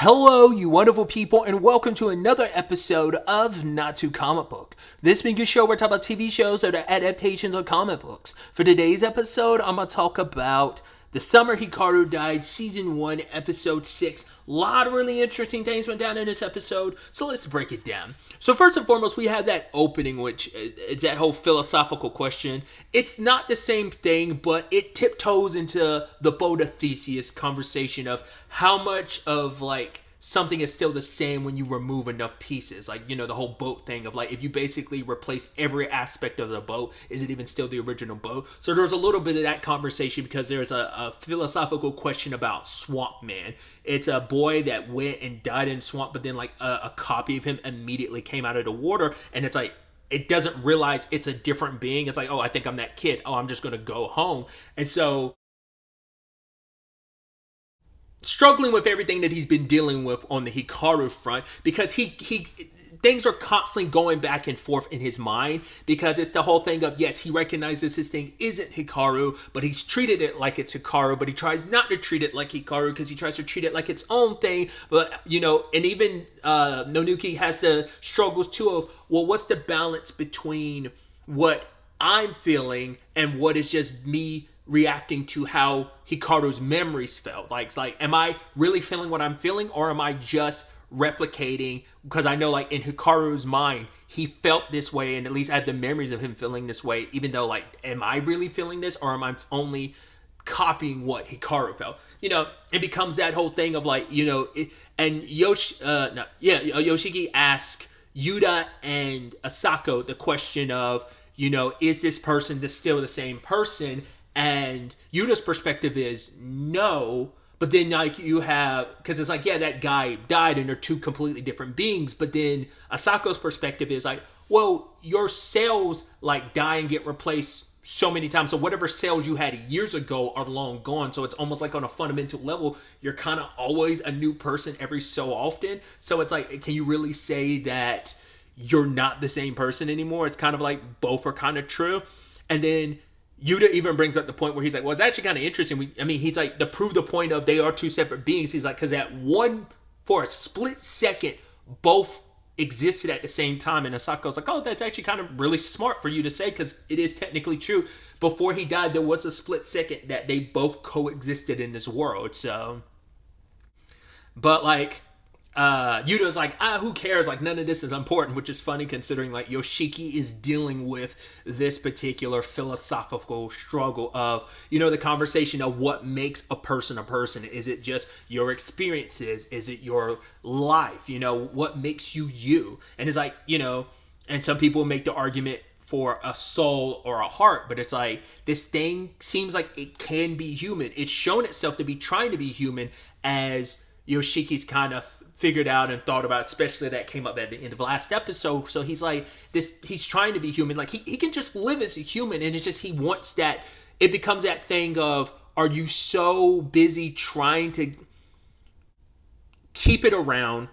Hello, you wonderful people, and welcome to another episode of Not Too Comic Book. This being a show where I talk about TV shows that are adaptations of comic books. For today's episode, I'm going to talk about The Summer Hikaru Died, Season 1, Episode 6. A lot of really interesting things went down in this episode, so let's break it down. So first and foremost, we have that opening, which is that whole philosophical question. It's not the same thing, but it tiptoes into the boat of Theseus conversation of how much of something is still the same when you remove enough pieces. The whole boat thing of if you basically replace every aspect of the boat, is it even still the original boat? So there's a little bit of that conversation because there's a philosophical question about Swamp Man. It's a boy that went and died in swamp, but then a copy of him immediately came out of the water, and it's it doesn't realize it's a different being. It's oh, I think I'm that kid. Oh, I'm just going to go home. And so struggling with everything that he's been dealing with on the Hikaru front, because he things are constantly going back and forth in his mind, because it's the whole thing of, yes, he recognizes this thing isn't Hikaru, but he's treated it like it's Hikaru, but he tries not to treat it like Hikaru because he tries to treat it like its own thing. But and even Nonuki has the struggles too of, well, what's the balance between what I'm feeling and what is just me reacting to how Hikaru's memories felt. Am I really feeling what I'm feeling, or am I just replicating? Because I know in Hikaru's mind, he felt this way, and at least I have the memories of him feeling this way, even though am I really feeling this, or am I only copying what Hikaru felt? It becomes that whole thing of Yoshiki asks Yuta and Asako the question of, is this person still the same person? And Yuta's perspective is no, but then you have, because it's that guy died and they're two completely different beings. But then Asako's perspective is well, your cells die and get replaced so many times. So whatever cells you had years ago are long gone. So it's almost on a fundamental level, you're kind of always a new person every so often. So it's can you really say that you're not the same person anymore? It's kind of both are kind of true. And then Yuta even brings up the point where he's well, it's actually kind of interesting. He's to prove the point of they are two separate beings. He's because for a split second, both existed at the same time. And Asako's oh, that's actually kind of really smart for you to say, because it is technically true. Before he died, there was a split second that they both coexisted in this world. So, but Yuta's who cares? None of this is important, which is funny considering Yoshiki is dealing with this particular philosophical struggle of, the conversation of what makes a person a person. Is it just your experiences? Is it your life? What makes you you? And it's and some people make the argument for a soul or a heart, but it's this thing seems it can be human. It's shown itself to be trying to be human, as Yoshiki's kind of figured out and thought about, especially that came up at the end of the last episode. So he's he's trying to be human. He can just live as a human, and it's just he wants that. It becomes that thing of, are you so busy trying to keep it around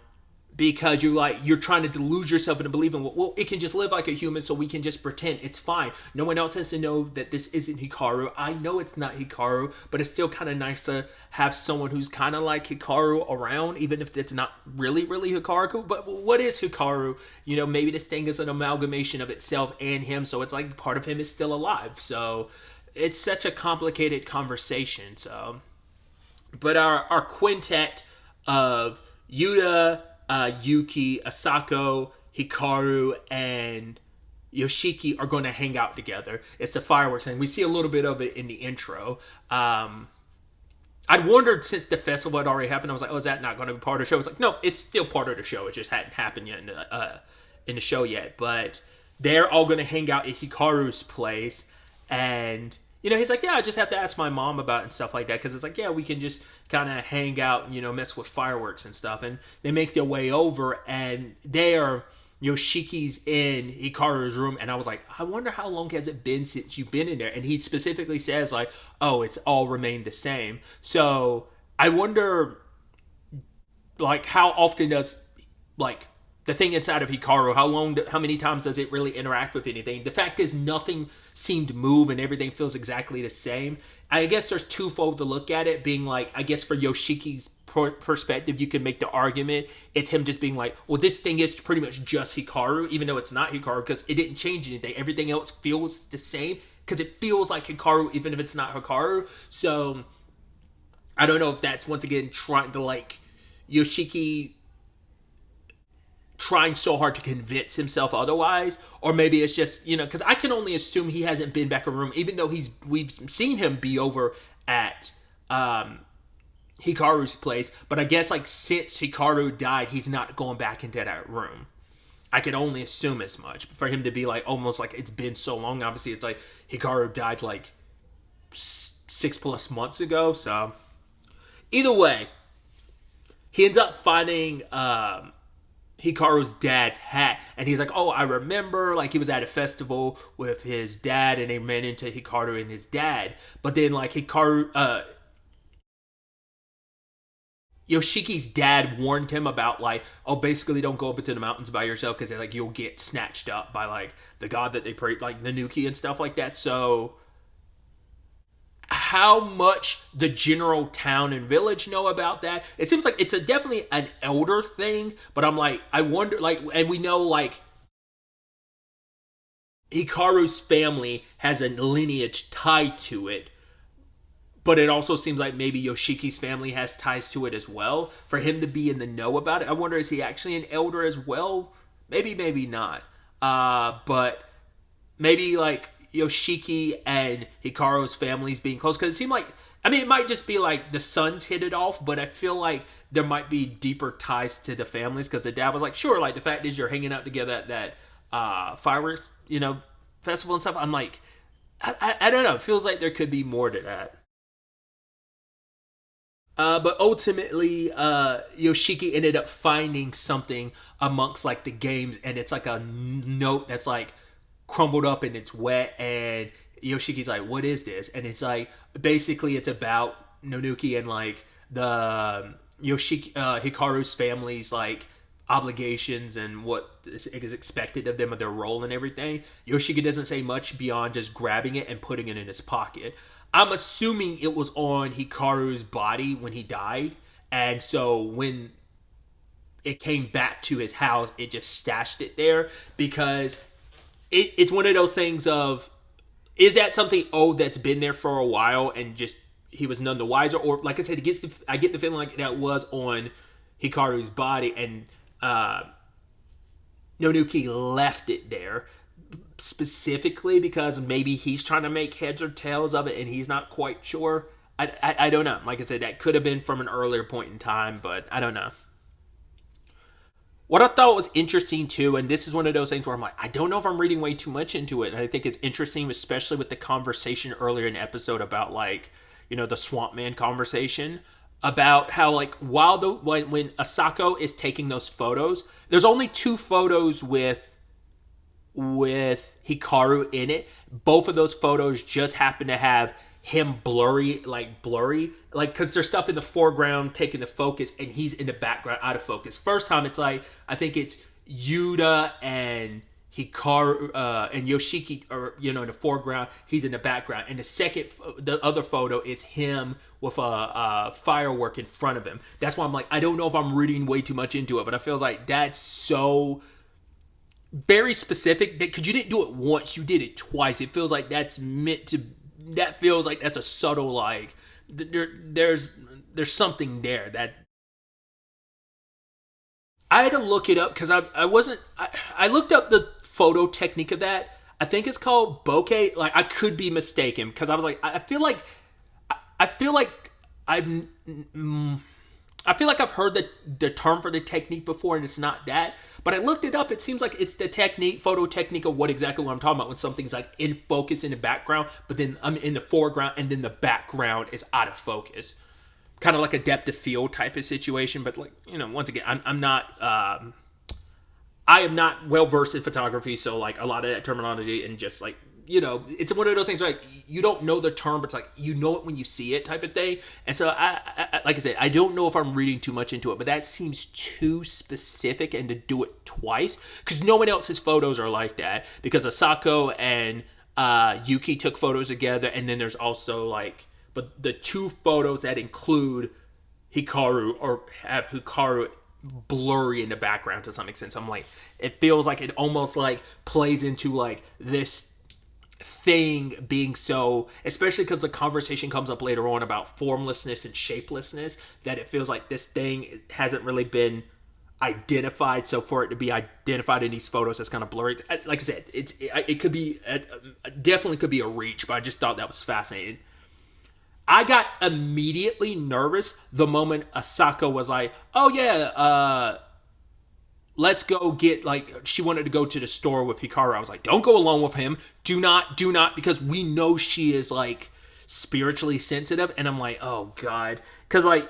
because you're trying to delude yourself into believing, well, it can just live like a human, so we can just pretend it's fine. No one else has to know that this isn't Hikaru. I know it's not Hikaru, but it's still kind of nice to have someone who's kind of like Hikaru around, even if it's not really, really Hikaru. But what is Hikaru? Maybe this thing is an amalgamation of itself and him, so it's part of him is still alive. So it's such a complicated conversation. So, but our quintet of Yuta, Yuki, Asako, Hikaru, and Yoshiki are going to hang out together. It's the fireworks, and we see a little bit of it in the intro. I'd wondered, since the festival had already happened, I was oh, is that not going to be part of the show? It's no, it's still part of the show. It just hadn't happened yet in the show yet. But they're all going to hang out at Hikaru's place, and he's yeah, I just have to ask my mom about it and stuff like that, because it's yeah, we can just kind of hang out, mess with fireworks and stuff. And they make their way over, and Yoshiki's in Hikaru's room, and I was I wonder how long has it been since you've been in there? And he specifically says oh, it's all remained the same. So I wonder how often does the thing inside of Hikaru, how many times does it really interact with anything? The fact is, nothing seemed to move and everything feels exactly the same. I guess there's twofold to look at it, being I guess for Yoshiki's perspective, you can make the argument it's him just being like, well, this thing is pretty much just Hikaru, even though it's not Hikaru, because it didn't change anything. Everything else feels the same, because it feels like Hikaru, even if it's not Hikaru. So I don't know if that's, once again, trying to, like, Yoshiki trying so hard to convince himself otherwise, or maybe it's just, because I can only assume he hasn't been back in a room, even though we've seen him be over at Hikaru's place, but I guess, like, since Hikaru died, he's not going back into that room. I can only assume as much. For him to be, like, almost like it's been so long, obviously it's like Hikaru died, like, 6+ months ago, so either way, he ends up finding Hikaru's dad's hat, and he's like, oh, I remember, like, he was at a festival with his dad, and they ran into Hikaru and his dad, but then, like, Yoshiki's dad warned him about, like, oh, basically don't go up into the mountains by yourself, because, like, you'll get snatched up by, like, the god that they pray, like, the Nuki and stuff like that. So how much the general town and village know about that, it seems like it's definitely an elder thing, but I'm like, I wonder, like, and we know, like, Hikaru's family has a lineage tied to it, but it also seems like maybe Yoshiki's family has ties to it as well. For him to be in the know about it, I wonder, is he actually an elder as well? Maybe not. But maybe, like, Yoshiki and Hikaru's families being close, because it seemed like, I mean, it might just be like the sons hit it off, but I feel like there might be deeper ties to the families, because the dad was like, sure, like, the fact is you're hanging out together at that fireworks, festival and stuff. I'm like, I don't know. It feels like there could be more to that. But ultimately, Yoshiki ended up finding something amongst, like, the games, and it's like a note that's, like, crumbled up and it's wet, and Yoshiki's like, what is this? And it's like, basically it's about Nonuki and, like, the Hikaru's family's, like, obligations and what is expected of them, of their role and everything. Yoshiki doesn't say much beyond just grabbing it and putting it in his pocket. I'm assuming it was on Hikaru's body when he died, and so when it came back to his house, it just stashed it there, because it's one of those things of, is that something that's been there for a while and just he was none the wiser, or, like I said, I get the feeling like that was on Hikaru's body, and Nonuki left it there specifically because maybe he's trying to make heads or tails of it and he's not quite sure. I don't know. Like I said, that could have been from an earlier point in time, but I don't know. What I thought was interesting too, and this is one of those things where I'm like, I don't know if I'm reading way too much into it. And I think it's interesting, especially with the conversation earlier in the episode about, like, the Swamp Man conversation, about how, like, when Asako is taking those photos, there's only 2 photos with Hikaru in it. Both of those photos just happen to have him blurry, like, because there's stuff in the foreground taking the focus and he's in the background out of focus. First time it's like, I think it's Yuta and Hikaru and Yoshiki are, in the foreground, he's in the background, and the other photo is him with a firework in front of him. That's why I'm like, I don't know if I'm reading way too much into it, but I feel like that's so very specific, because you didn't do it once, you did it twice. It feels like that's that feels like that's a subtle, like, there's something there that I had to look it up, because I looked up the photo technique of that. I think it's called bokeh. Like, I could be mistaken, because I was like, I feel like I've heard the term for the technique before, and it's not that. But I looked it up. It seems like it's the photo technique of what I'm talking about, when something's, like, in focus in the background, but then I'm in the foreground, and then the background is out of focus. Kind of like a depth of field type of situation. But, like, once again, I'm not, I am not well versed in photography, so, like, a lot of that terminology and just, like, it's one of those things where, like, you don't know the term, but it's like, you know it when you see it type of thing. And so, I like I said, I don't know if I'm reading too much into it, but that seems too specific, and to do it twice, because no one else's photos are like that, because Asako and Yuki took photos together, and then there's also, like, but the 2 photos that include Hikaru, or have Hikaru blurry in the background to some extent. So I'm like, it feels like it almost like plays into like this thing being so, especially because the conversation comes up later on about formlessness and shapelessness, that it feels like this thing hasn't really been identified. So for it to be identified in these photos, it's kind of blurry. Like I said, it could be definitely could be a reach, but I just thought that was fascinating. I got immediately nervous the moment Asako was like, "Oh yeah, let's go get," like, she wanted to go to the store with Hikaru. I was like, "Don't go along with him. Do not, because we know she is like spiritually sensitive." And I'm like, "Oh God," because like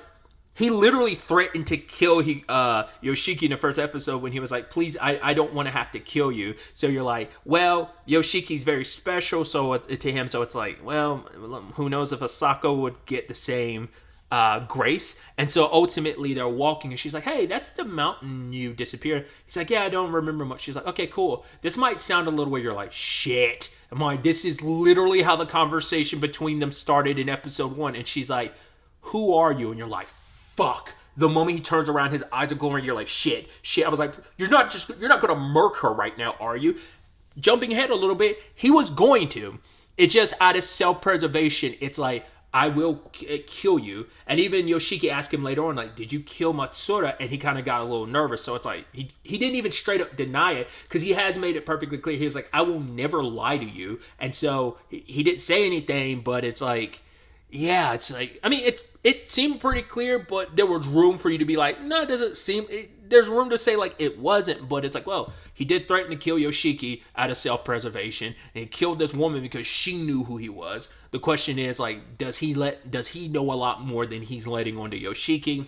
he literally threatened to kill Yoshiki in the first episode when he was like, "Please, I don't want to have to kill you." So you're like, well, Yoshiki's very special, so to him, so it's like, well, who knows if Asako would get the same grace. And so ultimately they're walking and she's like, "Hey, that's the mountain you disappeared." He's like, "Yeah, I don't remember much." She's like, "Okay, cool. This might sound a little weird." You're like, shit. I'm like, this is literally how the conversation between them started in episode 1. And she's like, "Who are you?" And you're like, fuck. The moment he turns around, his eyes are glowing. You're like, shit. I was like, you're not gonna murk her right now, are you? Jumping ahead a little bit, he was going to. It's just out of self-preservation. It's like, I will kill you. And even Yoshiki asked him later on, like, "Did you kill Matsura?" And he kind of got a little nervous. So it's like, he didn't even straight up deny it, because he has made it perfectly clear. He was like, "I will never lie to you." And so he didn't say anything, but it's like, yeah, it's like, I mean, it seemed pretty clear, but there was room for you to be like, no, it doesn't seem, there's room to say like it wasn't, but it's like, well, he did threaten to kill Yoshiki out of self-preservation, and he killed this woman because she knew who he was. The question is, like, does he know a lot more than he's letting on to Yoshiki?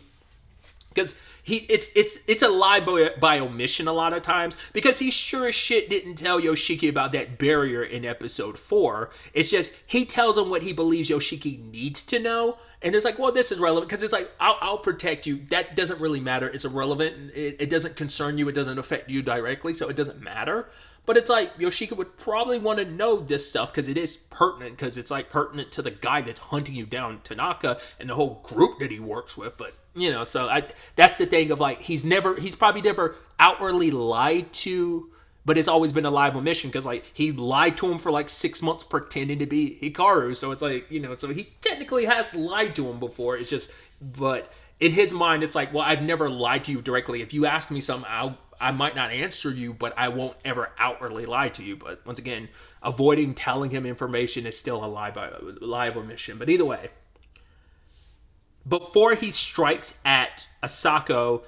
Because it's a lie by omission a lot of times, because he sure as shit didn't tell Yoshiki about that barrier in episode 4. It's just he tells him what he believes Yoshiki needs to know, and it's like, well, this is relevant because it's like, I'll protect you. That doesn't really matter. It's irrelevant. It doesn't concern you. It doesn't affect you directly, so it doesn't matter. But it's like, Yoshiki would probably want to know this stuff because it is pertinent, because it's like pertinent to the guy that's hunting you down, Tanaka, and the whole group that he works with. But, you know, so that's the thing of like, he's probably never outwardly lied to, but it's always been a live omission, because like he lied to him for like 6 months pretending to be Hikaru. So it's like, you know, so he technically has lied to him before. It's just, but in his mind, it's like, well, I've never lied to you directly. If you ask me something, I might not answer you, but I won't ever outwardly lie to you. But once again, avoiding telling him information is still a lie by live omission. But either way, before he strikes at Asako,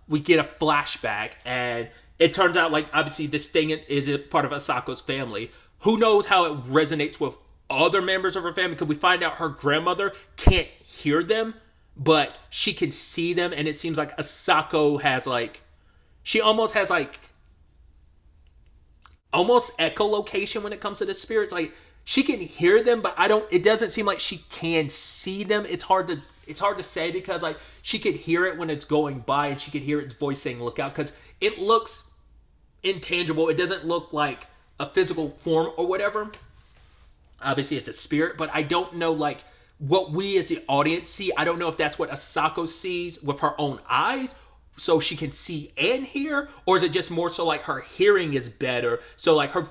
we get a flashback, and it turns out, like, obviously this thing is a part of Asako's family. Who knows how it resonates with other members of her family, because we find out her grandmother can't hear them, but she can see them, and it seems like Asako has like, she almost has like almost echolocation when it comes to the spirits. Like, she can hear them, but it doesn't seem like she can see them. It's hard to say, because like she could hear it when it's going by, and she could hear its voice saying look out, because it looks intangible. It doesn't look like a physical form or whatever. Obviously it's a spirit, but I don't know like what we as the audience see. I don't know if that's what Asako sees with her own eyes, so she can see and hear, or is it just more so like her hearing is better? So like her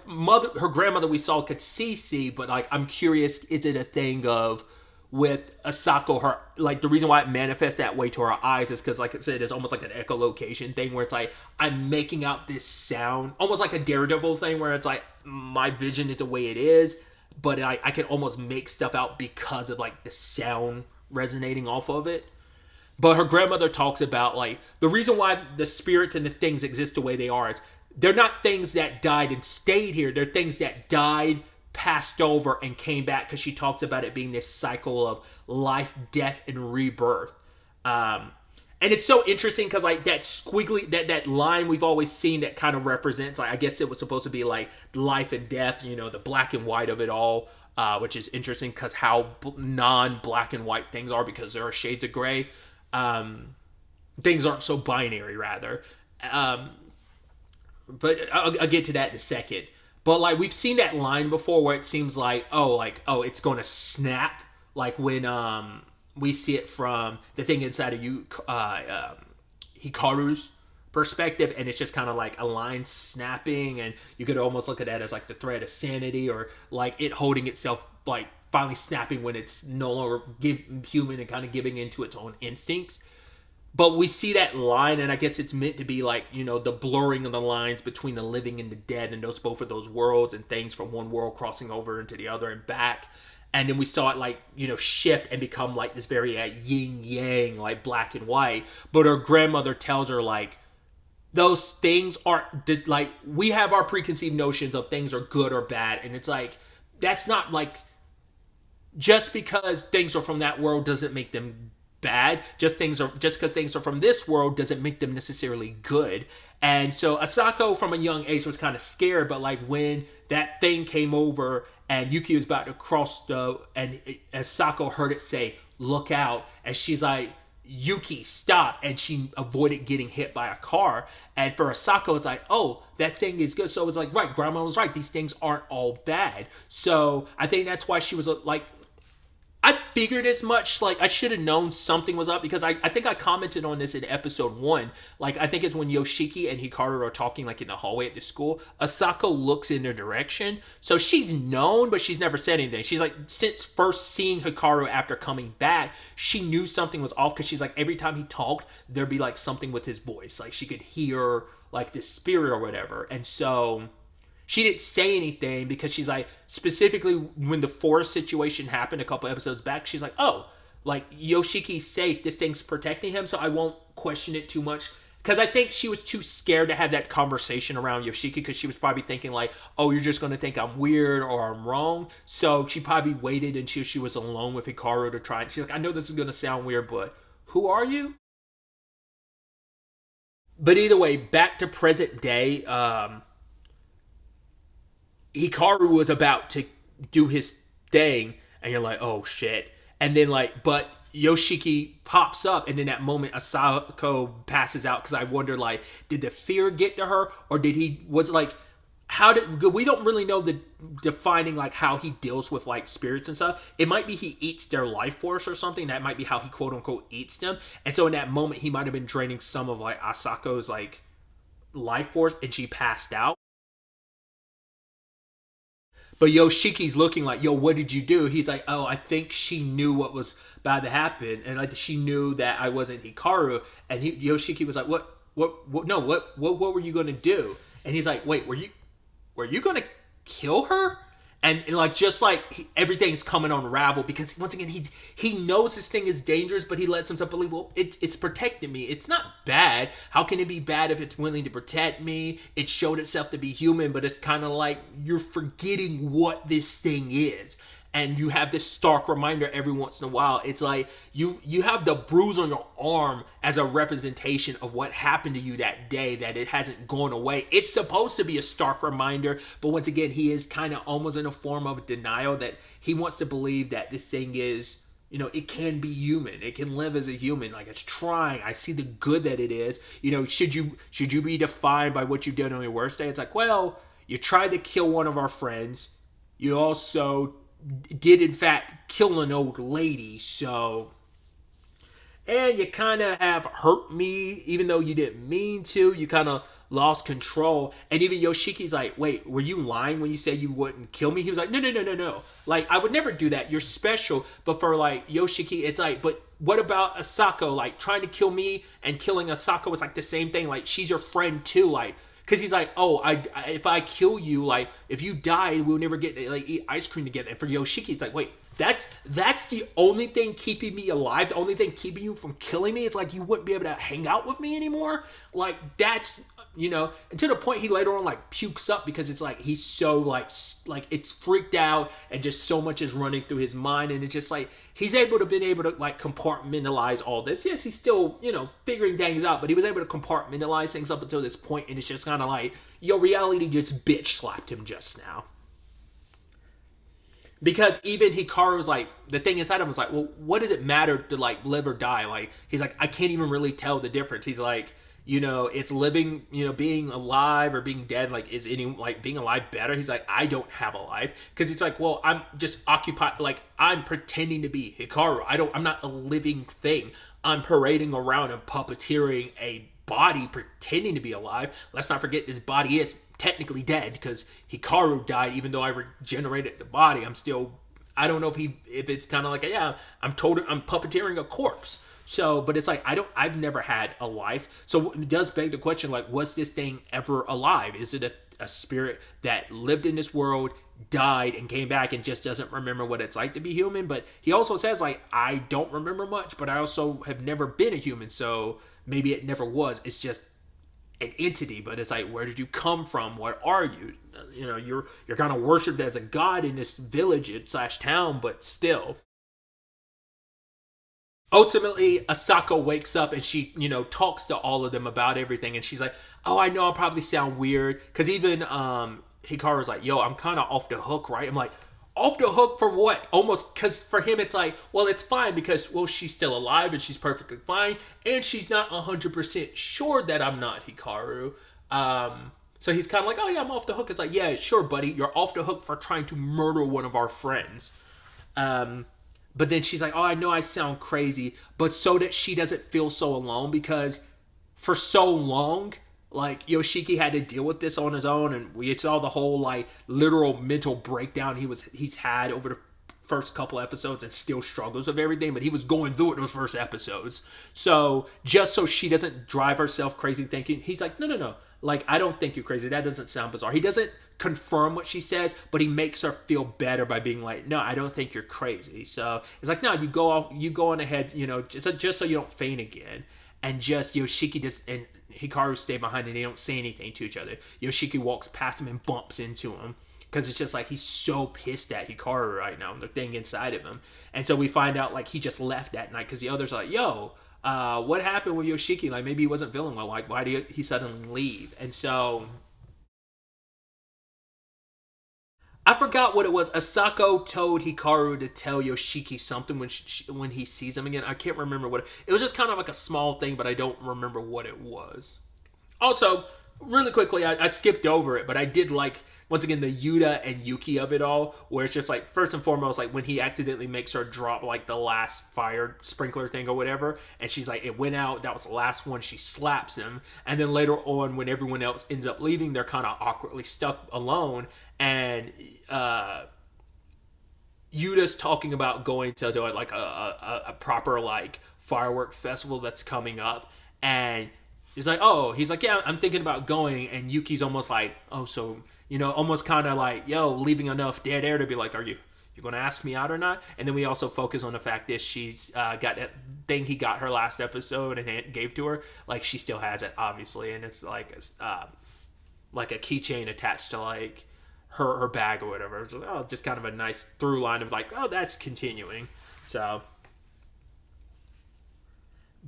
grandmother we saw could see, but like I'm curious, is it a thing of with Asako, her, like the reason why it manifests that way to her eyes is because, like I said, it's almost like an echolocation thing where it's like I'm making out this sound, almost like a Daredevil thing where it's like my vision is the way it is, but I can almost make stuff out because of like the sound resonating off of it. But her grandmother talks about like the reason why the spirits and the things exist the way they are is they're not things that died and stayed here. They're things that died, passed over, and came back, because she talks about it being this cycle of life, death, and rebirth. And it's so interesting because like that squiggly, that line we've always seen that kind of represents, like, I guess it was supposed to be like life and death, you know, the black and white of it all, which is interesting because how non-black and white things are, because there are shades of gray. Things aren't so binary, rather. But I'll get to that in a second. But like we've seen that line before where it seems like, oh, it's going to snap, like when we see it from the thing inside of you, Hikaru's perspective, and it's just kind of like a line snapping, and you could almost look at that as like the thread of sanity, or like it holding itself, like finally snapping when it's no longer human and kind of giving into its own instincts. But we see that line, and I guess it's meant to be like, the blurring of the lines between the living and the dead, and those both of those worlds, and things from one world crossing over into the other and back. And then we saw it like, shift and become like this very yin yang, like black and white. But her grandmother tells her like, those things aren't, like, we have our preconceived notions of things are good or bad. And it's like, that's not like, just because things are from that world doesn't make them bad. Just because things are from this world doesn't make them necessarily good. And so Asako from a young age was kind of scared, but like when that thing came over and Yuki was about to cross and Asako heard it say, "Look out," and she's like, "Yuki, stop," and she avoided getting hit by a car. And for Asako, it's like, oh, that thing is good. So it's like, right, grandma was right, these things aren't all bad. So I think that's why she was like, I figured as much. Like, I should have known something was up, because I think I commented on this in episode 1. Like, I think it's when Yoshiki and Hikaru are talking, like, in the hallway at the school. Asako looks in their direction. So she's known, but she's never said anything. She's like, since first seeing Hikaru after coming back, she knew something was off, because she's like, every time he talked, there'd be, like, something with his voice. Like, she could hear, like, this spirit or whatever. And so she didn't say anything, because she's like, specifically when the forest situation happened a couple episodes back, she's like, oh, like, Yoshiki's safe, this thing's protecting him, so I won't question it too much. Because I think she was too scared to have that conversation around Yoshiki, because she was probably thinking like, oh, you're just going to think I'm weird or I'm wrong. So she probably waited until she was alone with Hikaru to try. She's like, I know this is going to sound weird, but who are you? But either way, back to present day, Hikaru was about to do his thing, and you're like, oh shit. And then like, but Yoshiki pops up, and in that moment, Asako passes out, because I wonder, like, did the fear get to her, or was it like, we don't really know the defining, like, how he deals with, like, spirits and stuff. It might be he eats their life force or something. That might be how he, quote unquote, eats them. And so in that moment, he might have been draining some of, like, Asako's, like, life force, and she passed out. But Yoshiki's looking like, yo, what did you do? He's like, oh, I think she knew what was about to happen, and like she knew that I wasn't Hikaru. And Yoshiki was like, what were you gonna do? And he's like, wait, were you gonna kill her? And like, just like everything's coming unravel, because once again he knows this thing is dangerous, but he lets himself believe, well, it's protecting me. It's not bad. How can it be bad if it's willing to protect me? It showed itself to be human, but it's kind of like you're forgetting what this thing is. And you have this stark reminder every once in a while. It's like you have the bruise on your arm as a representation of what happened to you that day, that it hasn't gone away. It's supposed to be a stark reminder, but once again, he is kind of almost in a form of denial, that he wants to believe that this thing is, it can be human. It can live as a human. Like, it's trying. I see the good that it is. Should you be defined by what you did on your worst day? It's like, well, you tried to kill one of our friends. You also did in fact kill an old lady, and you kind of have hurt me even though you didn't mean to. You kind of lost control. And even Yoshiki's like, wait, were you lying when you said you wouldn't kill me? He was like, no, like, I would never do that. You're special. But for like Yoshiki, it's like, but what about Asako? Like, trying to kill me and killing Asako was like the same thing. Like, she's your friend too. Like, because he's like, oh, if I kill you, like, if you die, we'll never get to, like, eat ice cream together. And for Yoshiki, it's like, wait, that's the only thing keeping me alive, the only thing keeping you from killing me. It's like, you wouldn't be able to hang out with me anymore. Like, that's, and to the point he later on, like, pukes up, because it's like, he's so, like it's freaked out, and just so much is running through his mind, and it's just like, he's been able to, like, compartmentalize all this. Yes, he's still, figuring things out, but he was able to compartmentalize things up until this point, and it's just kind of like, reality just bitch slapped him just now. because even Hikaru was like, the thing inside him was like, well, what does it matter to like live or die? Like, he's like, I can't even really tell the difference. He's like, it's living, being alive or being dead. Like, is any like being alive better? He's like, I don't have a life, because he's like, well, I'm just occupied. Like, I'm pretending to be Hikaru. I'm not a living thing. I'm parading around and puppeteering a body pretending to be alive. Let's not forget this body is technically dead because Hikaru died. Even though I regenerated the body, I don't know if it's kind of like I'm puppeteering a corpse. So, but it's like I've never had a life. So it does beg the question, like, was this thing ever alive? Is it a spirit that lived in this world, died, and came back and just doesn't remember what it's like to be human? But he also says, like, I don't remember much, but I also have never been a human, so maybe it never was. It's just an entity. But it's like, where did you come from? What are you? You're kind of worshipped as a god in this village / town, but still. Ultimately, Asako wakes up and she, talks to all of them about everything. And she's like, oh, I know I probably sound weird. Because even Hikaru's like, yo, I'm kind of off the hook, right? I'm like, off the hook for what? Almost, because for him, it's like, well, it's fine because, well, she's still alive and she's perfectly fine. And she's not 100% sure that I'm not Hikaru. So he's kind of like, oh, yeah, I'm off the hook. It's like, yeah, sure, buddy. You're off the hook for trying to murder one of our friends. But then she's like, oh, I know I sound crazy, but so that she doesn't feel so alone, because for so long, like, Yoshiki had to deal with this on his own, and we saw the whole, like, literal mental breakdown he's had over the first couple episodes, and still struggles with everything, but he was going through it in those first episodes. So just so she doesn't drive herself crazy thinking, he's like, no. Like, I don't think you're crazy. That doesn't sound bizarre. He doesn't confirm what she says, but he makes her feel better by being like, no, I don't think you're crazy. So it's like, no, you go on ahead, just so you don't faint again. And just Yoshiki and Hikaru stay behind and they don't say anything to each other. Yoshiki walks past him and bumps into him, because it's just like he's so pissed at Hikaru right now, the thing inside of him. And so we find out, like, he just left that night because the others are like, yo, what happened with Yoshiki? Like, maybe he wasn't feeling well. Like, why did he suddenly leave? And so I forgot what it was. Asako told Hikaru to tell Yoshiki something when he sees him again. I can't remember what it was. Just kind of like a small thing, but I don't remember what it was. Also, really quickly, I skipped over it, but I did like, once again, the Yuta and Yuki of it all, where it's just like, first and foremost, like when he accidentally makes her drop like the last fire sprinkler thing or whatever, and she's like, it went out, that was the last one, she slaps him. And then later on, when everyone else ends up leaving, they're kind of awkwardly stuck alone, and Yuta's talking about going to do like a proper like firework festival that's coming up, and he's like, yeah, I'm thinking about going. And Yuki's almost like, oh, so, almost kind of like, yo, leaving enough dead air to be like, you're going to ask me out or not? And then we also focus on the fact that she's got that thing he got her last episode and gave to her. Like, she still has it, obviously. And it's like a keychain attached to like her bag or whatever. It's like, just kind of a nice through line of like, oh, that's continuing. So,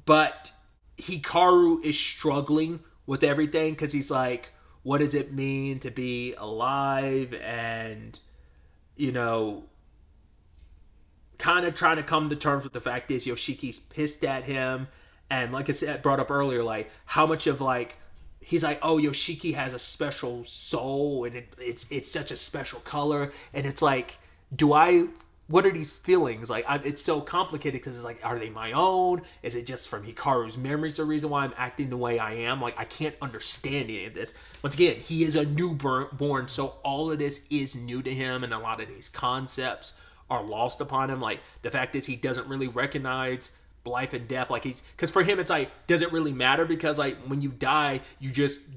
but Hikaru is struggling with everything because he's like, what does it mean to be alive? And, kind of trying to come to terms with the fact is Yoshiki's pissed at him. And like I said, brought up earlier, like how much of like, he's like, oh, Yoshiki has a special soul and it's such a special color. And it's like, what are these feelings? Like, it's so complicated because it's like, are they my own? Is it just from Hikaru's memories the reason why I'm acting the way I am? Like, I can't understand any of this. Once again, he is a newborn, so all of this is new to him, and a lot of these concepts are lost upon him. Like, the fact is he doesn't really recognize life and death. Like, because for him, it's like, does it really matter? Because like, when you die,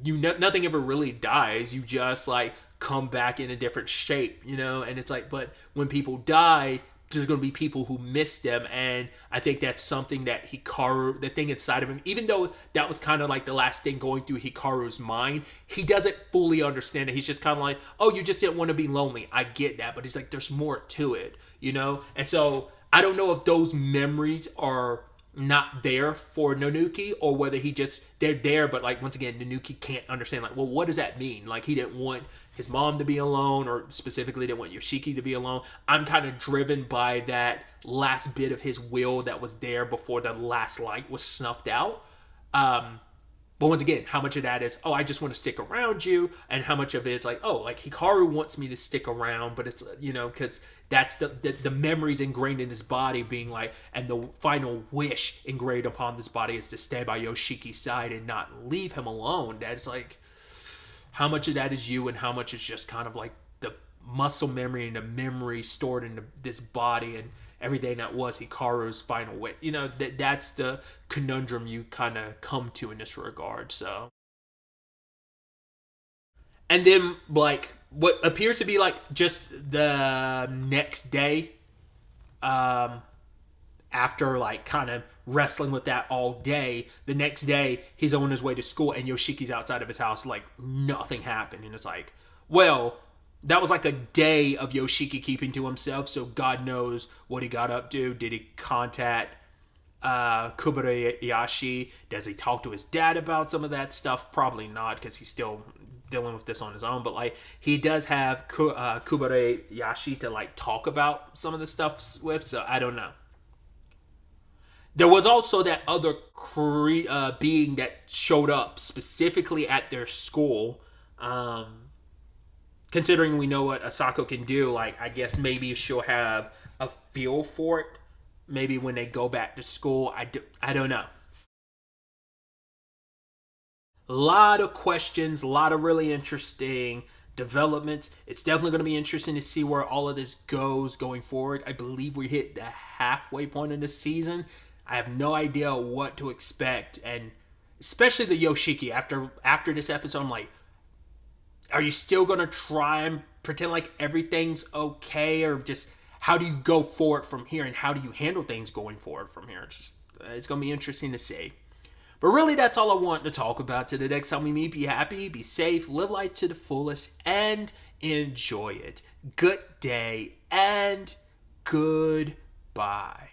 nothing ever really dies. You just like come back in a different shape, and it's like, but when people die, there's going to be people who miss them. And I think that's something that Hikaru, the thing inside of him, even though that was kind of like the last thing going through Hikaru's mind, he doesn't fully understand it. He's just kind of like, oh, you just didn't want to be lonely. I get that. But he's like, there's more to it, And so I don't know if those memories are not there for Nanuki, or whether they're there, but like once again, Nanuki can't understand, like, well, what does that mean? Like, he didn't want his mom to be alone, or specifically didn't want Yoshiki to be alone. I'm kind of driven by that last bit of his will that was there before the last light was snuffed out. But once again, how much of that is, oh, I just want to stick around you, and how much of it is like, oh, like Hikaru wants me to stick around, but it's, because that's the memories ingrained in his body being like, and the final wish ingrained upon this body is to stay by Yoshiki's side and not leave him alone. That's like, how much of that is you, and how much is just kind of like the muscle memory and the memory stored in this body, and everything that was Hikaru's final wish. That's the conundrum you kind of come to in this regard. So, and then like what appears to be like just the next day, after like kind of wrestling with that all day, the next day he's on his way to school, and Yoshiki's outside of his house like nothing happened. And it's like, well, that was like a day of Yoshiki keeping to himself, so God knows what he got up to. Did he contact Kuboreyashi? Does he talk to his dad about some of that stuff? Probably not, because he's still dealing with this on his own. But like, he does have Kuboreyashi to like talk about some of the stuff with, so I don't know. There was also that other being that showed up specifically at their school. Considering we know what Asako can do, like, I guess maybe she'll have a feel for it. Maybe when they go back to school. I don't know. A lot of questions, a lot of really interesting developments. It's definitely going to be interesting to see where all of this goes going forward. I believe we hit the halfway point in this season. I have no idea what to expect, and especially the Yoshiki. After this episode, I'm like, are you still going to try and pretend like everything's okay, or just how do you go forward from here, and how do you handle things going forward from here? It's going to be interesting to see. But really, that's all I want to talk about today. Next time we meet, be happy, be safe, live life to the fullest, and enjoy it. Good day, and goodbye.